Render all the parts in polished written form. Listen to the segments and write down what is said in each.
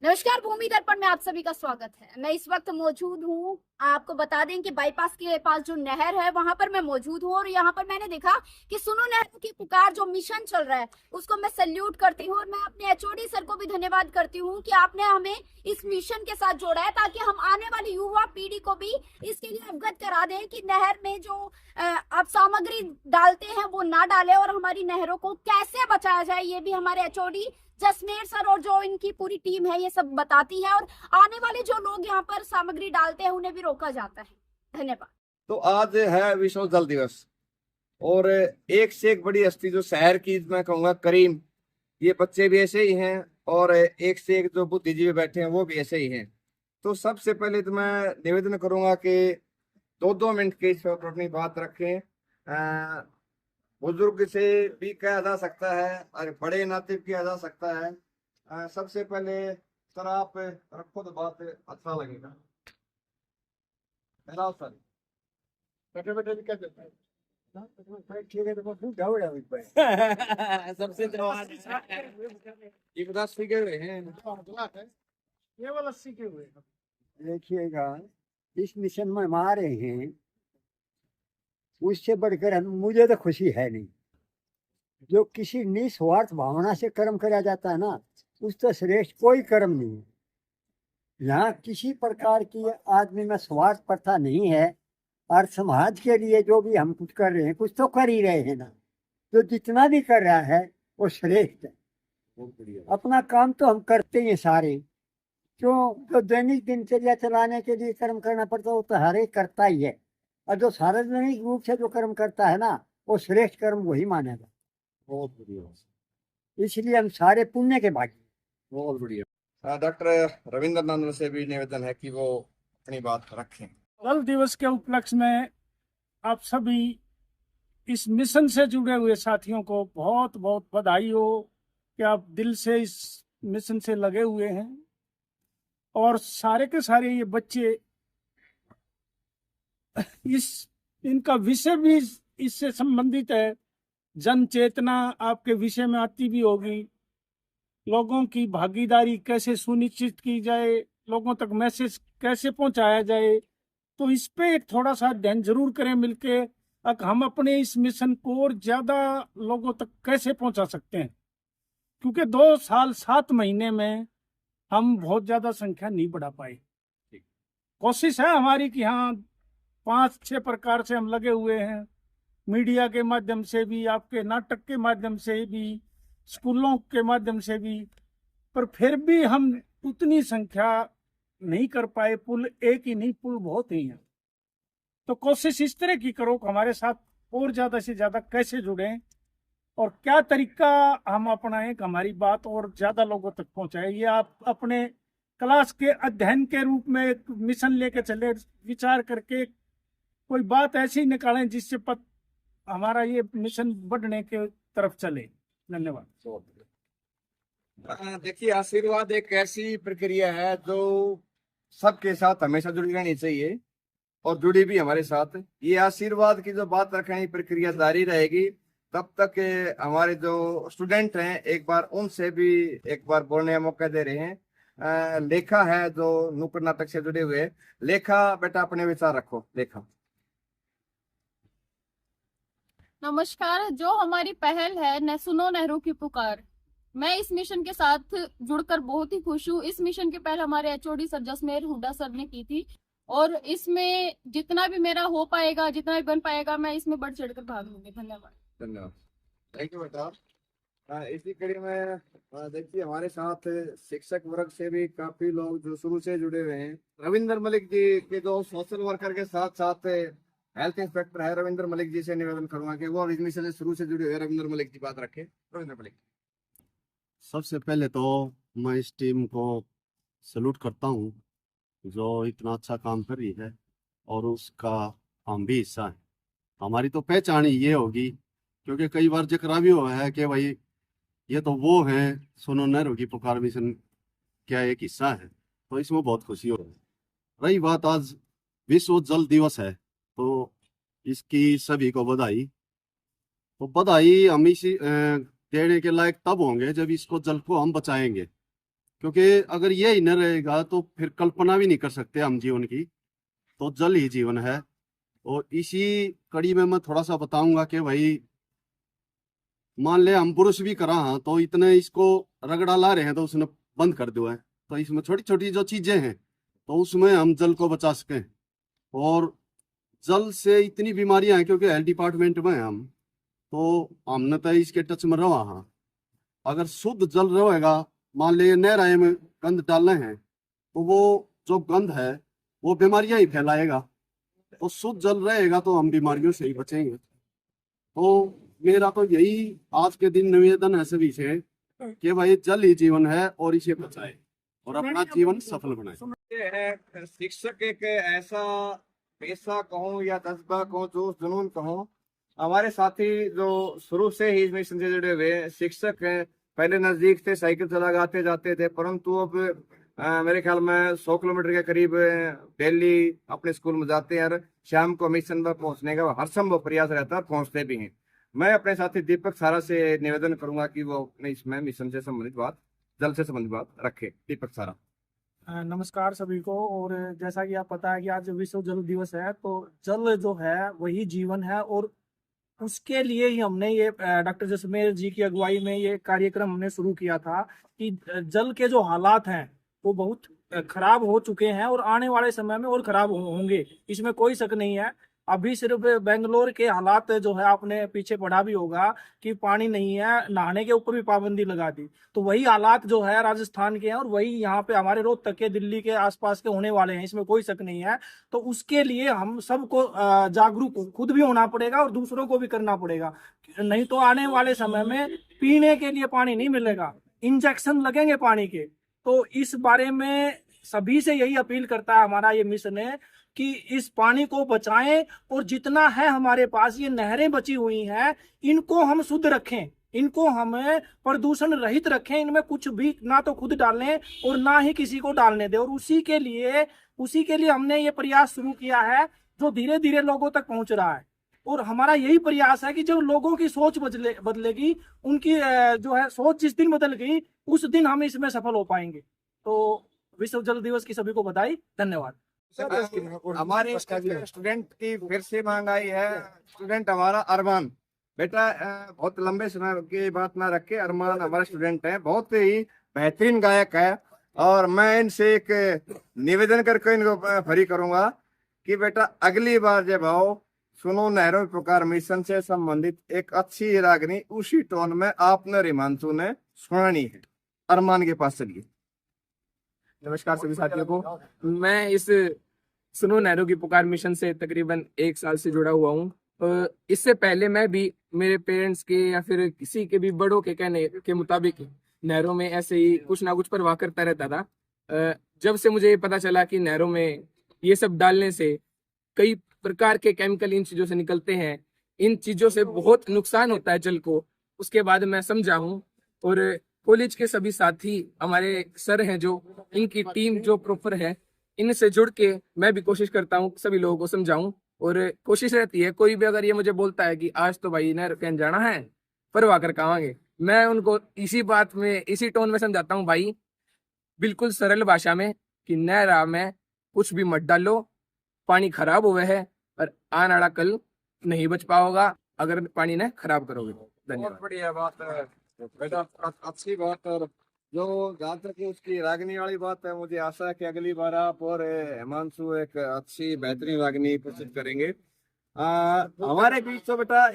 नमस्कार, भूमि दर्पण में आप सभी का स्वागत है। मैं इस वक्त मौजूद हूँ, आपको बता दें कि बाईपास के पास जो नहर है वहां पर मैं मौजूद हूँ और यहाँ पर मैंने देखा कि सुनो नहरों की पुकार जो मिशन चल रहा है उसको मैं सैल्यूट करती हूँ और मैं अपने एचओडी सर को भी धन्यवाद करती हूँ कि आपने हमें इस मिशन के साथ जोड़ा है ताकि हम आने वाली युवा पीढ़ी को भी इसके लिए अवगत करा दें कि नहर में जो आप सामग्री डालते हैं वो ना डालें और हमारी नहरों को कैसे बचाया जाए ये भी हमारे एचओडी जसमेर सर और जो इनकी पूरी टीम है ये सब बताती है और आने वाले जो लोग यहाँ पर सामग्री डालते हैं उन्हें भी रोका जाता है। धन्यवाद। तो आज है विश्व जल दिवस और एक से एक बड़ी हस्ती जो शहर की मैं कहूँगा करीम, ये बच्चे भी ऐसे ही हैं और एक से एक जो बुद्धिजीवी बैठे हैं वो भी ऐसे ही हैं। तो सबसे पहले तो मैं निवेदन करूंगा कि 2-2 मिनट के इस पर अपनी बात रखें। बुजुर्ग से भी कहा जा सकता है और बड़े नाते भी किया जा सकता है। सबसे पहले सर आप रखो तो बात अच्छा लगेगा। सर बैठे बैठे भी क्या देता है। ठीक है तो खूब ढाउड़ा हुई पे सबसे ये बता सीखे हुए हैं। ये वाला सीखे हुए हैं। देखिएगा, इस मिशन में हम आ रहे हैं, उससे बढ़कर मुझे तो खुशी है नहीं। जो किसी निस्वार्थ भावना से कर्म किया जाता है ना, उससे श्रेष्ठ कोई कर्म नहीं है। यहाँ किसी प्रकार की आदमी में स्वार्थ प्रथा नहीं है और समाज के लिए जो भी हम कुछ कर रहे हैं, कुछ तो कर ही रहे हैं ना। जो जितना भी कर रहा है वो श्रेष्ठ है। अपना काम तो हम करते हैं सारे, क्यों? जो दैनिक दिनचर्या चलाने के लिए कर्म करना पड़ता है वो तो हर एक करता ही है, और जो सार्वजनिक रूप से जो कर्म करता है ना, वो श्रेष्ठ कर्म वही मानेगा। बहुत बढ़िया। इसलिए हम सारे पुण्य के भागी। बहुत बढ़िया। डॉक्टर रविंद्र नंदन से भी निवेदन है कि वो अपनी बात रखें। जल दिवस के उपलक्ष्य में आप सभी इस मिशन से जुड़े हुए साथियों को बहुत बहुत बधाई हो कि आप दिल से इस मिशन से लगे हुए हैं और सारे के सारे ये बच्चे इनका विषय भी इससे संबंधित है। जन चेतना आपके विषय में आती भी होगी। लोगों की भागीदारी कैसे सुनिश्चित की जाए, लोगों तक मैसेज कैसे पहुंचाया जाए, तो इस पे एक थोड़ा सा ध्यान जरूर करें मिलके। हम अपने इस मिशन को और ज्यादा लोगों तक कैसे पहुंचा सकते हैं, क्योंकि 2 साल 7 महीने में हम बहुत ज्यादा संख्या नहीं बढ़ा पाए। कोशिश है हमारी कि हाँ 5-6 प्रकार से हम लगे हुए हैं, मीडिया के माध्यम से भी, आपके नाटक के माध्यम से भी, स्कूलों के माध्यम से भी, पर फिर भी हम उतनी संख्या नहीं कर पाए। पुल एक ही नहीं, पुल बहुत ही हैं। तो कोशिश इस तरह की करो कि हमारे साथ और ज्यादा से ज्यादा कैसे जुड़े और क्या तरीका हम अपनाएं कि हमारी बात और ज्यादा लोगों तक पहुंचाए। ये आप अपने क्लास के अध्ययन के रूप में एक मिशन लेके चले, विचार करके कोई बात ऐसी निकालें जिससे हमारा ये मिशन बढ़ने के तरफ चले। धन्यवाद। देखिए, आशीर्वाद एक ऐसी प्रक्रिया है जो सबके साथ हमेशा जुड़ी रहनी चाहिए और जुड़ी भी हमारे साथ। ये आशीर्वाद की जो बात रखने की प्रक्रिया जारी रहेगी तब तक हमारे जो स्टूडेंट हैं एक बार उनसे भी एक बार बोलने का मौका दे रहे हैं। लेखा है जो नुक्कड़ नाटक से जुड़े हुए। लेखा बेटा अपने विचार रखो। लेखा। नमस्कार। जो हमारी पहल है न सुनो नहरों की पुकार, मैं इस मिशन के साथ जुड़कर बहुत ही खुश हूँ। इस मिशन की पहल हमारे HOD sir Jasmer Hooda sir ने की थी और इसमें जितना भी मेरा हो पाएगा, जितना भी बन पाएगा, मैं इसमें बढ़ चढ़कर भाग लूंगी। धन्यवाद। धन्यवाद। थैंक यू बेटा। इसी कड़ी में देखिए हमारे साथ शिक्षक वर्ग से भी काफी लोग जो शुरू से जुड़े हुए हैं। रविंद्र मलिक जी के जो सोशल वर्कर के साथ साथ हेल्थ इंस्पेक्टर है, रविंद्र मलिक जी से निवेदन करूंगा कि वो इस मिशन से शुरू से जुड़े हुए। रविंद्र मलिक जी बात रखें। रविंद्र मलिक। सबसे पहले तो मैं इस टीम को सैल्यूट करता हूँ जो इतना अच्छा काम कर रही है और उसका हम भी हिस्सा है। हमारी तो पहचान ही ये होगी, क्योंकि कई बार जिक्र भी हुआ है कि भाई ये तो वो हैं सुनो नहरों की पुकार मिशन क्या एक हिस्सा है, तो इसमें बहुत खुशी हो रही है। रही बात आज विश्व जल दिवस है तो इसकी सभी को बधाई। तो बधाई हम इसी देने के लायक तब होंगे जब इसको जल को हम बचाएंगे। क्योंकि अगर ये ही न रहेगा तो फिर कल्पना भी नहीं कर सकते हम जीवन की। तो जल ही जीवन है। और इसी कड़ी में मैं थोड़ा सा बताऊंगा कि भाई मान ले हम पुरुष भी करा हाँ तो इतने इसको रगड़ा ला रहे हैं तो उसने बंद कर दिया है। तो इसमें छोटी छोटी जो चीजें हैं तो उसमें हम जल को बचा सकें। और जल से इतनी बीमारियां हैं क्योंकि हेल्थ डिपार्टमेंट में हैं हम, तो हमने तो इसके टच में रहा हाँ। अगर शुद्ध जल रहेगा, मान लीजिए नहर में गंद डालने हैं तो वो जो गंद है वो बीमारियां ही फैलाएगा। तो शुद्ध जल रहेगा तो हम बीमारियों से ही बचेंगे। तो मेरा तो यही आज के दिन निवेदन है सभी से कि भाई जल ही जीवन है और इसे बचाए और अपना जीवन सफल बनाए। ये है शिक्षक एक ऐसा पेशा कहूँ या जज्बा कहूँ, जो जुनून कहूँ। हमारे साथी जो शुरू से ही इस मिशन से जुड़े हुए शिक्षक हैं, पहले नजदीक से साइकिल चला आते जाते थे, परंतु अब मेरे ख्याल में 100 किलोमीटर के करीब डेली अपने स्कूल में जाते हैं और शाम को मिशन पर पहुंचने का हर संभव प्रयास रहता है, पहुंचते भी हैं। मैं अपने साथी दीपक सारा से निवेदन करूंगा कि वो अपने इसमें मिशन से संबंधित बात, जल से संबंधित बात रखे। दीपक सारा। नमस्कार सभी को। और जैसा कि आप पता है कि आज विश्व जल दिवस है, तो जल जो है वही जीवन है और उसके लिए ही हमने ये डॉक्टर जसमेर जी की अगुवाई में ये कार्यक्रम हमने शुरू किया था कि जल के जो हालात हैं वो बहुत खराब हो चुके हैं और आने वाले समय में और खराब होंगे, इसमें कोई शक नहीं है। अभी सिर्फ बेंगलोर के हालात जो है आपने पीछे पढ़ा भी होगा कि पानी नहीं है, नहाने के ऊपर भी पाबंदी लगा दी। तो वही हालात जो है राजस्थान के हैं और वही यहाँ पे हमारे रोहतक के, दिल्ली के आसपास के होने वाले हैं, इसमें कोई शक नहीं है। तो उसके लिए हम सबको जागरूक खुद भी होना पड़ेगा और दूसरों को भी करना पड़ेगा, नहीं तो आने वाले समय में पीने के लिए पानी नहीं मिलेगा, इंजेक्शन लगेंगे पानी के। तो इस बारे में सभी से यही अपील करता है हमारा ये मिशन है कि इस पानी को बचाएं और जितना है हमारे पास ये नहरें बची हुई हैं इनको हम शुद्ध रखें, इनको हमें प्रदूषण रहित रखें, इनमें कुछ भी ना तो खुद डालें और ना ही किसी को डालने दें। और उसी के लिए हमने ये प्रयास शुरू किया है जो धीरे धीरे लोगों तक पहुंच रहा है। और हमारा यही प्रयास है कि जब लोगों की सोच बदलेगी, उनकी जो है सोच जिस दिन बदल गई उस दिन हम इसमें सफल हो पाएंगे। तो विश्व जल दिवस की सभी को बधाई, धन्यवाद। हमारे स्टूडेंट की फिर से मांग आई है। स्टूडेंट हमारा अरमान बेटा, बहुत लंबे समय की बात ना रखे, अरमान हमारा स्टूडेंट है, बहुत ही बेहतरीन गायक है। और मैं इनसे एक निवेदन करके इनको फरी करूंगा कि बेटा अगली बार जब आओ, सुनो नहरों की पुकार मिशन से संबंधित एक अच्छी रागनी उसी टोन में आपने रिमांशु ने सुनानी है। अरमान के पास चलिए। नमस्कार सभी साथियों को। मैं इस सुनो नहरों की पुकार मिशन से तकरीबन 1 साल से जुड़ा हुआ हूँ। इससे पहले मैं भी मेरे पेरेंट्स के या फिर किसी के भी बड़ों के कहने के मुताबिक नहरों में ऐसे ही कुछ ना कुछ परवाह करता रहता था। जब से मुझे पता चला कि नहरों में ये सब डालने से कई प्रकार के केमिकल इन चीजों से निकलते हैं, इन चीजों से बहुत नुकसान होता है जल को, उसके बाद मैं समझा हूँ। और कॉलेज के सभी साथी हमारे सर हैं जो, इनकी टीम जो प्रॉपर है, इनसे जुड़ के मैं भी कोशिश करता हूँ सभी लोगों को समझाऊं। और कोशिश रहती है कोई भी अगर ये मुझे बोलता है कि आज तो भाई नहर कहीं जाना है, परवाह कर आवांगे, मैं उनको इसी बात में इसी टोन में समझाता हूँ भाई, बिल्कुल सरल भाषा में कि नहर में कुछ भी मत डालो, पानी खराब हुआ है और आने वाला कल नहीं बच पाओगा अगर पानी ने खराब करोगे। धन्यवाद। बहुत बढ़िया बात है बेटा, अच्छी बात। और जो जहाँ तक उसकी रागनी वाली बात है, मुझे आशा है कि अगली बार आप और हिमांशु एक अच्छी बेहतरीन रागनी प्रस्तुत करेंगे। हमारे बीच तो बेटा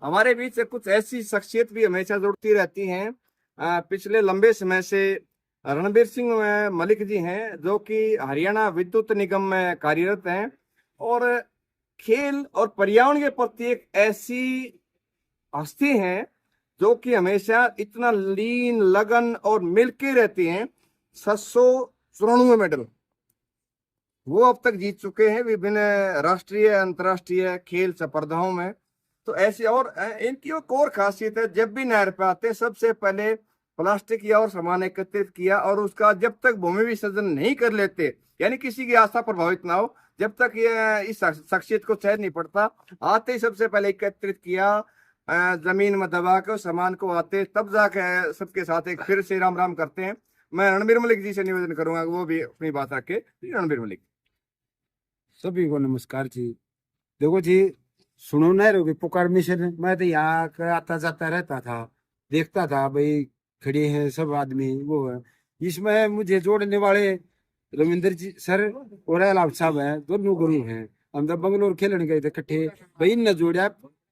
हमारे बीच से कुछ ऐसी शख्सियत भी हमेशा जुड़ती रहती हैं। पिछले लंबे समय से रणबीर सिंह मलिक जी हैं, जो कि हरियाणा विद्युत निगम में कार्यरत हैं और खेल और पर्यावरण के प्रति एक ऐसी हस्ती हैं जो कि हमेशा इतना लीन, लगन और मिलके रहती हैं। 794 मेडल वो अब तक जीत चुके हैं विभिन्न राष्ट्रीय अंतर्राष्ट्रीय खेल स्पर्धाओं में। तो ऐसी और इनकी एक और खासियत है, जब भी नहर पे आते सबसे पहले प्लास्टिक या और सामान एकत्रित किया और उसका जब तक भूमि विसर्जन नहीं कर लेते, यानी किसी की आस्था प्रभावित ना हो, जब तक ये इस शख्सियत को चैन नहीं पड़ता, आते ही सबसे पहले एकत्रित किया, जमीन में दबा के उस सामान को आते, तब जाके सबके साथ एक फिर से राम राम करते हैं। मैं रणबीर मलिक जी से निवेदन करूंगा कि वो भी अपनी बात रखे। रणबीर मलिक। सभी को नमस्कार जी। देखो जी, सुनो नहरों की पुकार मिशन, मैं तो यहाँ आता जाता रहता था, देखता था भाई खड़े हैं सब आदमी, वो है। इसमें मुझे जोड़ने वाले रविंद्र जी सर और अलाव साहब हैं, दोनों गुरु हैं। हम जब बंगलोर खेलने गए थे इकट्ठे, भाई ने जोड़ा।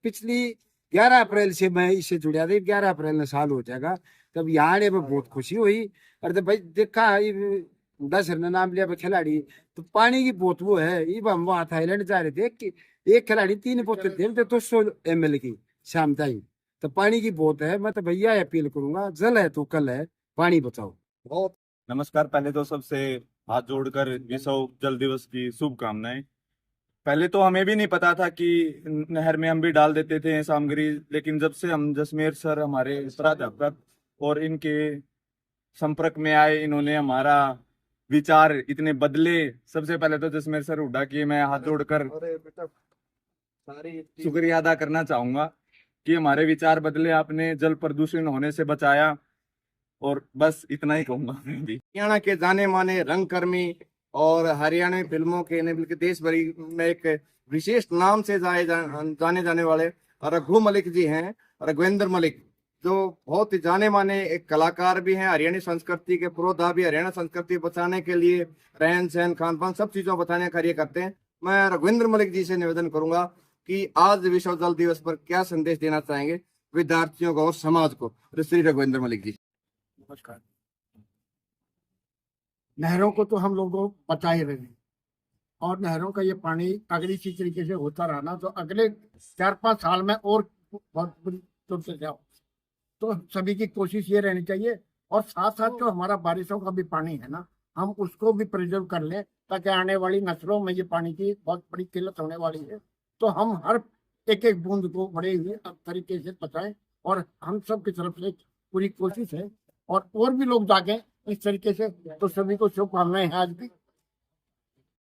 पिछली 11 अप्रैल से मैं इससे जुड़ा था, 11 अप्रैल में साल हो जाएगा। तब यहाँ आने में बहुत खुशी हुई। और जब भाई देखा, 10 ने नाम लिया खिलाड़ी, तो पानी की बोत वो है। ये हम वहाँ थाईलैंड जा रहे थे, कि एक खिलाड़ी 3 बोतल थे 200 ml की शाम टाइम। तो पानी की बोत है। मैं तो भैया अपील करूंगा, जल है तो कल है, पानी बचाओ। बहुत नमस्कार। पहले तो सबसे हाथ जोड़कर विश्व जल दिवस की शुभकामनाएं। पहले तो हमें भी नहीं पता था कि नहर में हम भी डाल देते थे सामग्री, लेकिन जब से हम जसमेर सर हमारे प्राध्यापक और इनके संपर्क में आए, इन्होंने हमारा विचार इतने बदले। सबसे पहले तो जसमेर सर हुड्डा की मैं हाथ जोड़कर शुक्रिया अदा करना चाहूंगा कि हमारे विचार बदले, आपने जल प्रदूषण होने से बचाया। और बस इतना ही कहूंगा मैं भी। हरियाणा के जाने माने रंगकर्मी और हरियाणा फिल्मों के ने बल्कि देश भरी में एक विशेष नाम से जाने जाने वाले रघु मलिक जी हैं, रघुवेंद्र मलिक, जो बहुत ही जाने माने एक कलाकार भी हैं। हरियाणा संस्कृति के पुरोधा भी, हरियाणा संस्कृति बचाने के लिए रहन सहन खान पान सब चीजों बताने का कार्य करते हैं। मैं रघुवेंद्र मलिक जी से निवेदन करूंगा कि आज विश्व जल दिवस पर क्या संदेश देना चाहेंगे विद्यार्थियों को और समाज को। श्री रघुवेंद्र मलिक जी। नमस्कार। नहरों को तो हम लोग बचा ही रहे हैं, और नहरों का ये पानी अगर इसी तरीके से होता रहा ना, तो अगले 4-5 साल में और बहुत बुरी तरह से जाओ। तो सभी की कोशिश ये रहनी चाहिए, और साथ साथ जो हमारा बारिशों का भी पानी है ना, हम उसको भी प्रिजर्व कर लें, ताकि आने वाली नस्लों में ये पानी की बहुत बड़ी किल्लत होने वाली है। तो हम हर एक बूंद को बड़े ही तरीके से बचाएं, और हम सब की तरफ से पूरी कोशिश है, और भी लोग जागे इस तरीके से। तो सभी को शुभकामनाएं हैं आज भी।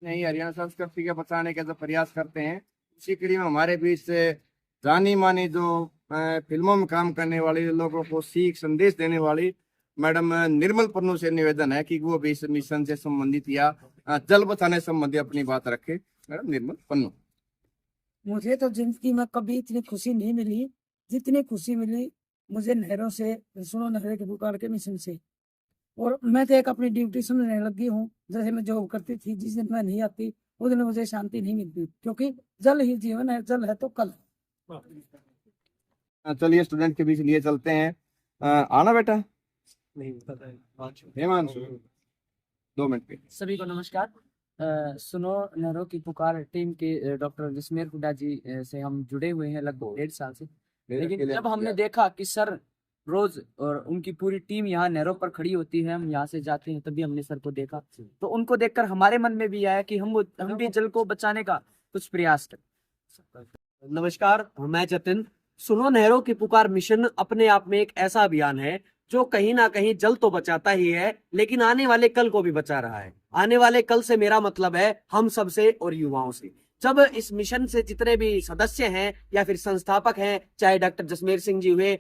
नहीं, हरियाणा संस्कृति के बचाने के जो प्रयास करते हैं, इसी कड़ी में हमारे बीच से जानी मानी जो फिल्मों में काम करने वाली, लोगों को सीख संदेश देने वाली मैडम निर्मल पन्नू से निवेदन है कि वो भी इस मिशन से संबंधित या जल बचाने संबंधी अपनी बात रखे। मैडम निर्मल पन्नू। मुझे तो जिंदगी में कभी इतनी खुशी नहीं मिली जितनी खुशी मिली मुझे नहरों से, सुनो नहरों के पुकार के मिशन से। और मैं तो एक अपनी ड्यूटी समझने लगी हूँ। जैसे मैं जॉब करती थी, जिस दिन मैं नहीं आती उस दिन मुझे शांति नहीं मिलती, क्योंकि जल ही जीवन है, जल है तो कल। चलिए स्टूडेंट के बीच लिए चलते हैं। आना बेटा हेमांशु 2 मिनट पे। सभी को नमस्कार। सुनो नहरों की पुकार टीम के डॉक्टर जसमेर हुड्डा जी से हम जुड़े हुए हैं लगभग 1.5 साल से। लेकिन जब हमने देखा कि सर रोज और उनकी पूरी टीम यहाँ नहरों पर खड़ी होती है, हम यहाँ से जाते हैं, तभी हमने सर को देखा। तो उनको देखकर हमारे मन में भी आया कि हम भी जल को बचाने का कुछ प्रयास करें। नमस्कार, मैं जतिन। सुनो नहरों की पुकार मिशन अपने आप में एक ऐसा अभियान है जो कहीं ना कहीं जल तो बचाता ही है, लेकिन आने वाले कल को भी बचा रहा है। आने वाले कल से मेरा मतलब है हम सबसे और युवाओं से। जब इस मिशन से जितने भी सदस्य हैं या फिर संस्थापक हैं, चाहे डॉक्टर जसमेर सिंह जी हुए,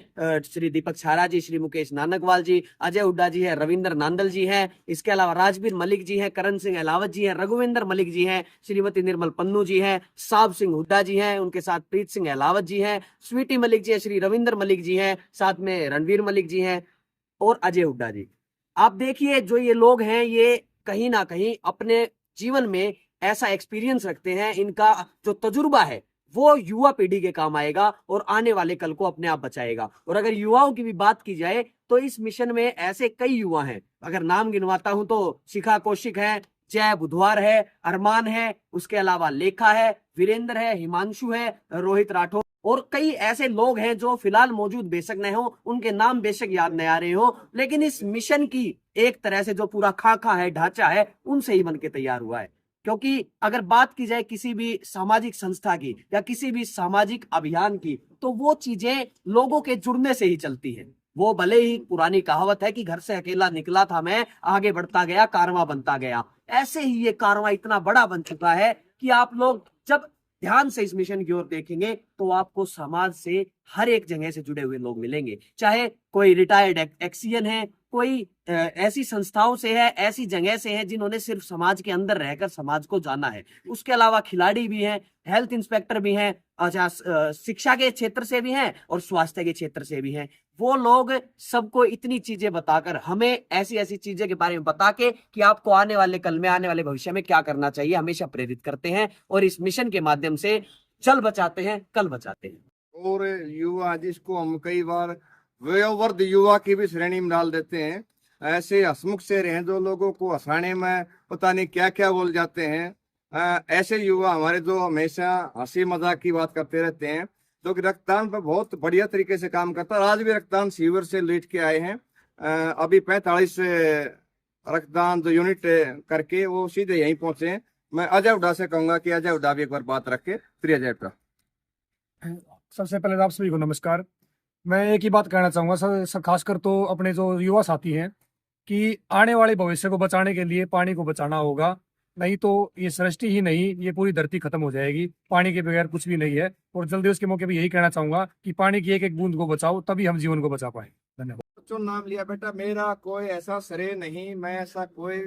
श्री दीपक छारा जी, श्री मुकेश नानकवाल जी, अजय हुड्डा जी है, रविंद्र नांदल जी हैं, इसके अलावा राजबीर मलिक जी हैं, करण सिंह अहलावत जी हैं, रघुवेंद्र मलिक जी हैं, श्रीमती निर्मल पन्नू जी हैं, साब सिंह हुड्डा जी हैं, उनके साथ प्रीत सिंह अहलावत जी हैं, स्वीटी मलिक जी हैं, श्री रविंद्र मलिक जी हैं, साथ में रणवीर मलिक जी हैं और अजय हुड्डा जी। आप देखिए जो ये लोग हैं, ये कहीं ना कहीं अपने जीवन में ऐसा एक्सपीरियंस रखते हैं, इनका जो तजुर्बा है वो युवा पीढ़ी के काम आएगा और आने वाले कल को अपने आप बचाएगा। और अगर युवाओं की भी बात की जाए तो इस मिशन में ऐसे कई युवा हैं, अगर नाम गिनवाता हूं तो शिखा कौशिक है, जय बुधवार है, अरमान है, उसके अलावा लेखा है, वीरेंद्र है, हिमांशु है, रोहित राठौर और कई ऐसे लोग हैं जो फिलहाल मौजूद बेशक न हो, उनके नाम बेशक याद नहीं आ रहे हो, लेकिन इस मिशन की एक तरह से जो पूरा खाका है, ढांचा है, उनसे ही बन के तैयार हुआ है। क्योंकि अगर बात की जाए किसी भी सामाजिक संस्था की या किसी भी सामाजिक अभियान की, तो वो चीजें लोगों के जुड़ने से ही चलती है। वो भले ही पुरानी कहावत है कि घर से अकेला निकला था मैं, आगे बढ़ता गया, कारवां बनता गया। ऐसे ही ये कारवां इतना बड़ा बन चुका है कि आप लोग जब ध्यान से इस मिशन की ओर देखेंगे तो आपको समाज से हर एक जगह से जुड़े हुए लोग मिलेंगे, चाहे कोई रिटायर्ड एक्सियन है, कोई ऐसी संस्थाओं से है, ऐसी जगह से है जिन्होंने सिर्फ समाज के अंदर रहकर समाज को जाना है। उसके अलावा खिलाड़ी भी हैं, हेल्थ इंस्पेक्टर भी हैं, अच्छा शिक्षा के क्षेत्र से भी हैं और स्वास्थ्य के क्षेत्र से भी हैं। वो लोग सबको इतनी चीजें बताकर, हमें ऐसी ऐसी चीजें के बारे में बता के कि आपको आने वाले कल में, आने वाले भविष्य में क्या करना चाहिए, हमेशा प्रेरित करते हैं और इस मिशन के माध्यम से जल बचाते हैं, कल बचाते हैं। और युवा जिसको हम कई बार वयोवृद्ध युवा की भी श्रेणी में डाल देते हैं, ऐसे हंसमुख से रहें जो लोगों को हंसाने में पता नहीं क्या क्या बोल जाते हैं। ऐसे युवा हमारे जो हमेशा हंसी मजाक की बात करते रहते हैं, जो कि रक्तदान पर बहुत बढ़िया तरीके से काम करता है। आज भी रक्तदान शिविर से लेट के आए हैं, अभी 45 रक्तदान जो यूनिट करके वो सीधे यहीं पहुंचे हैं। मैं अजय हुड्डा से कहूंगा कि अजय हुड्डा भी एक बार बात रखे। श्री अजय हुड्डा। सबसे पहले आप सभी को नमस्कार। मैं एक ही बात कहना चाहूँगा सब खासकर तो अपने जो युवा साथी हैं कि आने वाले भविष्य को बचाने के लिए पानी को बचाना होगा, नहीं तो ये सृष्टि ही नहीं, ये पूरी धरती खत्म हो जाएगी। पानी के बगैर कुछ भी नहीं है। और जल्दी उसके मौके पर यही कहना चाहूँगा कि पानी की एक एक बूंद को बचाओ, तभी हम जीवन को बचा पाए। धन्यवाद। बच्चों नाम लिया बेटा, मेरा कोई ऐसा श्रेय नहीं, मैं ऐसा कोई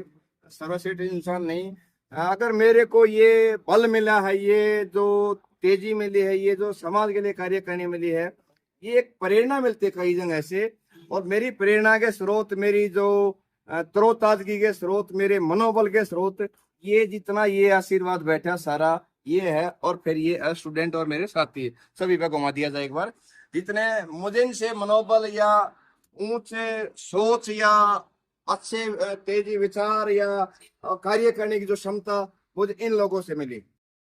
सर्वश्रेष्ठ इंसान नहीं। अगर मेरे को ये बल मिला है, ये जो तेजी मिली है, ये जो समाज के लिए कार्य करने मिली है, ये एक प्रेरणा मिलती है कई जगह से। और मेरी प्रेरणा के स्रोत, मेरी जो तरोताजगी के स्रोत, मेरे मनोबल के स्रोत, ये जितना ये आशीर्वाद बैठा सारा ये है। और फिर ये स्टूडेंट और मेरे साथी सभी पे घुमा दिया जाए एक बार। जितने मुझे इनसे मनोबल या ऊंचे सोच या अच्छे तेजी विचार या कार्य करने की जो क्षमता मुझे इन लोगों से मिली,